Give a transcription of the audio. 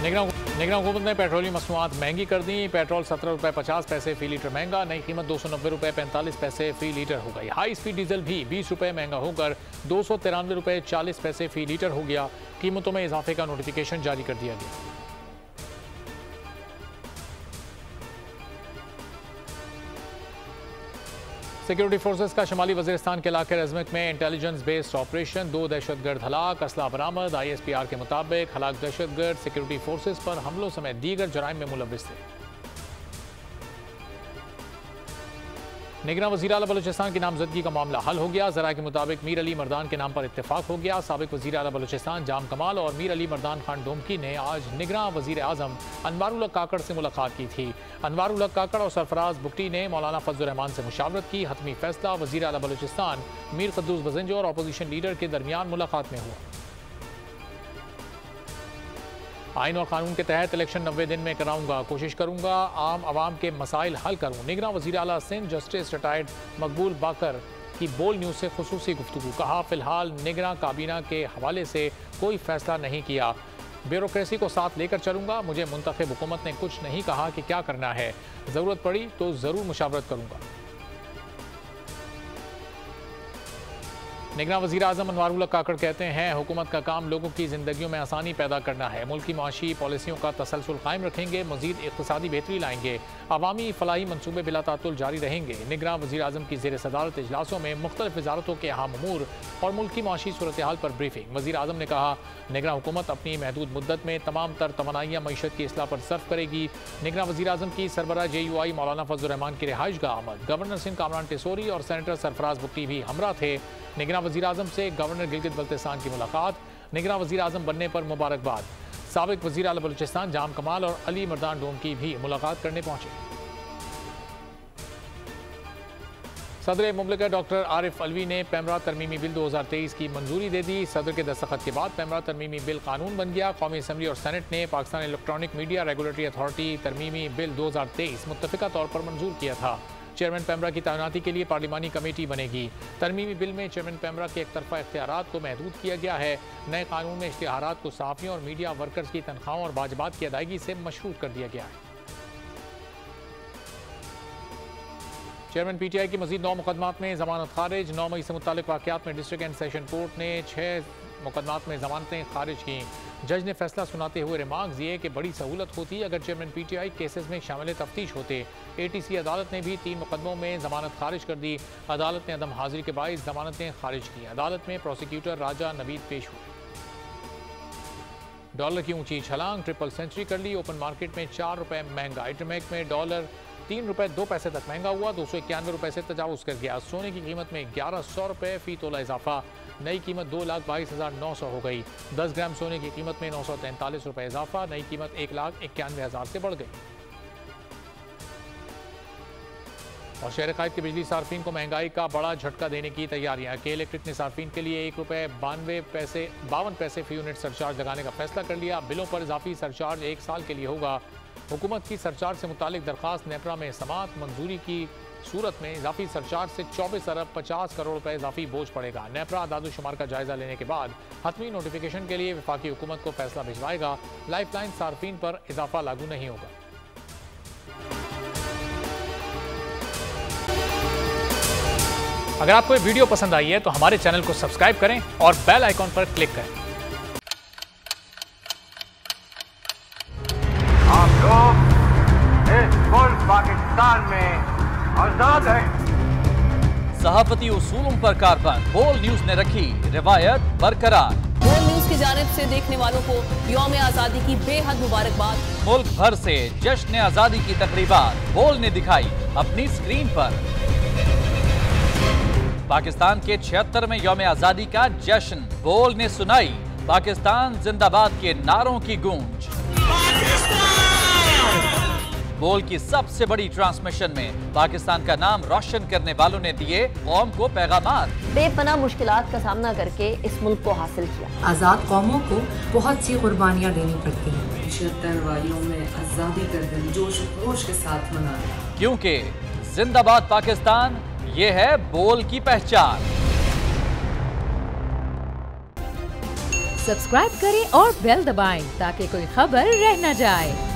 निगरान हुकूमत ने पेट्रोलियम मसनूआत महंगी कर दी। पेट्रोल 17 रुपये 50 पैसे फी लीटर महंगा, नई कीमत 290 रुपये 45 पैसे फी लीटर हो गई। हाई स्पीड डीजल भी 20 रुपये महंगा होकर 293 रुपये 40 पैसे फी लीटर हो गया। कीमतों में इजाफे का नोटिफिकेशन जारी कर दिया गया। सिक्योरिटी फोर्सेस का शमाली वजीरिस्तान के इलाके रजमक में इंटेलिजेंस बेस्ड ऑपरेशन, 2 दहशतगर्द हलाक, असला बरामद। ISPR के मुताबिक हलाक दहशतगर्द सिक्योरिटी फोर्सेस पर हमलों समेत दीगर जराइम में मुलव्विस थे। निगरान वज़ीर आला बलूचिस्तान की नामजदगी का मामला हल हो गया। ज़राए के मुताबिक मीर अली मर्दान के नाम पर इत्तेफाक हो गया। साबिक वज़ीर आला बलूचिस्तान जाम कमाल और मीर अली मर्दान खान डोमकी ने आज निगरान वज़ीर आज़म अनवारुल हक काकड़ से मुलाकात की थी। अनवारुल हक काकड़ और सरफराज बुगटी ने मौलाना फजल रहमान से मुशावरत की। हतमी फैसला वज़ीर आला बलूचिस्तान मीर क़ुद्दूस बज़ंजो और अपोजिशन लीडर के दरमियान मुलाकात में हुआ। आइन और कानून के तहत इलेक्शन 90 दिन में कराऊंगा, कोशिश करूंगा आम आवाम के मसाइल हल करूं। निगरान वज़ीर आला सिंध जस्टिस रिटायर्ड मकबूल बाकर की बोल न्यूज़ से खुसूसी गुफ्तगू। कहा, फिलहाल निगरान काबीना के हवाले से कोई फैसला नहीं किया, ब्यूरोक्रेसी को साथ लेकर चलूंगा। मुझे मुंतखब हुकूमत ने कुछ नहीं कहा कि क्या करना है, ज़रूरत पड़ी तो ज़रूर मुशावरत करूंगा। निगरान वज़ीर आज़म अनवारुल हक काकड़ कहते हैं, हुकूमत का काम लोगों की ज़िंदगियों में आसानी पैदा करना है। मुल्क की माशी पॉलिसियों का तसलसल कायम रखेंगे, मज़ीद इक़्तिसादी बेहतरी लाएंगे, अवामी फलाही मनसूबे बिलातातुल जारी रहेंगे। निगरान वज़ीर आज़म की ज़ेर सदारत इजलासों में मुख्तलिफ वज़ारतों के अहम अमूर और मुल्क की माशी सूरत हाल पर ब्रीफिंग। वज़ीर आज़म ने कहा, निगरान हुकूमत अपनी महदूद मुद्दत में तमाम तर तवानाइयाँ मईशत की इस्लाह पर सर्फ करेगी। निगरान वज़ीर आज़म की सरबराह JUI मौलाना फजल रहमान की रिहाइश का आमद। गवर्नर सिंध कामरान टिसोरी और सेनेटर सरफराज बुगटी भी हमरा थे। निगरान वज़ीर आज़म से गवर्नर गिलगित बल्तिस्तान की मुलाकात। निगरान वज़ीर आज़म बनने पर मुबारकबाद। साबिक वज़ीर आला बलूचिस्तान जाम कमाल और अली मर्दान डोमकी भी मुलाकात करने पहुंचे। सदर मुमलिकत डॉक्टर आरिफ अलवी ने पैमरा तरमीमी बिल 2023 की मंजूरी दे दी। सदर के दस्तखत के बाद पैमरा तरमीमी बिल कानून बन गया। कौमी असम्बली और सेनेट ने Pakistan electronic media regulatory authority तरमीमी बिल 2023 मुत्तफ़िका तौर पर मंजूर किया था। चेयरमैन पैमरा की तैनाती के लिए पार्लिमानी कमेटी बनेगी। तरमीमी बिल में चेयरमैन पैमरा के एक तरफा इख्तियारात को महदूद किया गया है। नए कानून में इश्तिहारात को सहाफ़ियों और मीडिया वर्कर्स की तनख्वाहों और वाजिबात की अदायगी से मशरूत कर दिया गया है। चेयरमैन PTI की मजीद 9 मुकदमात में जमानत खारिज। 9 मई से मुतालिक वाक़यात में डिस्ट्रिक्ट एंड सेशन कोर्ट ने 6 मुकदमात में जमानतें खारिज की। जज ने फैसला सुनाते हुए रिमार्क्स दिए कि बड़ी सहूलत होती अगर चेयरमैन PTI केसेस में शामिल तफ्तीश होते। ATC अदालत ने भी 3 मुकदमों में जमानत खारिज कर दी। अदालत ने अदम हाजिरी के बाइस जमानतें खारिज की। अदालत में प्रोसिक्यूटर राजा नवीद पेश हुए। डॉलर की ऊंची छलांग, ट्रिपल सेंचुरी कर ली। ओपन मार्केट में 4 रुपये महंगा। इंटरमेक में डॉलर 3 रुपये 2 पैसे तक महंगा हुआ, 291 रुपये से तजावुज कर गया। सोने की कीमत में 1100 रुपये फी तोला इजाफा, नई कीमत 2,22,900 हो गई। 10 ग्राम सोने की कीमत में 943 रुपये इजाफा, नई कीमत 1,91,000 से बढ़ गई। और शहर कायद के बिजली सार्फिन को महंगाई का बड़ा झटका देने की तैयारियां। के इलेक्ट्रिक ने सार्फिन के लिए 1 रुपये 52 पैसे फी यूनिट सरचार्ज लगाने का फैसला कर लिया। बिलों पर इजाफी सरचार्ज 1 साल के लिए होगा। हुकूमत की सरचार्ज से मुतालिक दरख्वास्त नेपरा में समात मंजूरी की सूरत में इजाफी सरचार्ज से 24 अरब 50 करोड़ रुपए इजाफी बोझ पड़ेगा। नेपरा आदादुशुमार का जायजा लेने के बाद हतमी नोटिफिकेशन के लिए वफाकी हुकूमत को फैसला भिजवाएगा। लाइफलाइन सार्फिन पर इजाफा लागू नहीं होगा। अगर आपको ये वीडियो पसंद आई है तो हमारे चैनल को सब्सक्राइब करें और बेल आइकॉन पर क्लिक करें। आप लोग इस मुल्क पाकिस्तान में आजाद हैं। सहाफती उसूलों पर कारबंद। बोल न्यूज ने रखी रिवायत बरकरार। बोल न्यूज की जानिब से देखने वालों को यौम आजादी की बेहद मुबारकबाद। मुल्क भर से जश्न आजादी की तकरीबात बोल ने दिखाई अपनी स्क्रीन पर। पाकिस्तान के 76वें यौम आजादी का जश्न। बोल ने सुनाई पाकिस्तान जिंदाबाद के नारों की गूंज। बोल की सबसे बड़ी ट्रांसमिशन में पाकिस्तान का नाम रोशन करने वालों ने दिए कौम को पैगामात। बेपनाह मुश्किलात का सामना करके इस मुल्क को हासिल किया। आज़ाद कौमों को बहुत सी कुर्बानियाँ देनी पड़ती हैं। 76 वालियों में आज़ादी का दिन जोश खरोश के साथ मना, क्योंकि जिंदाबाद पाकिस्तान ये है बोल की पहचान। सब्सक्राइब करें और बेल दबाएं ताकि कोई खबर रह न जाए।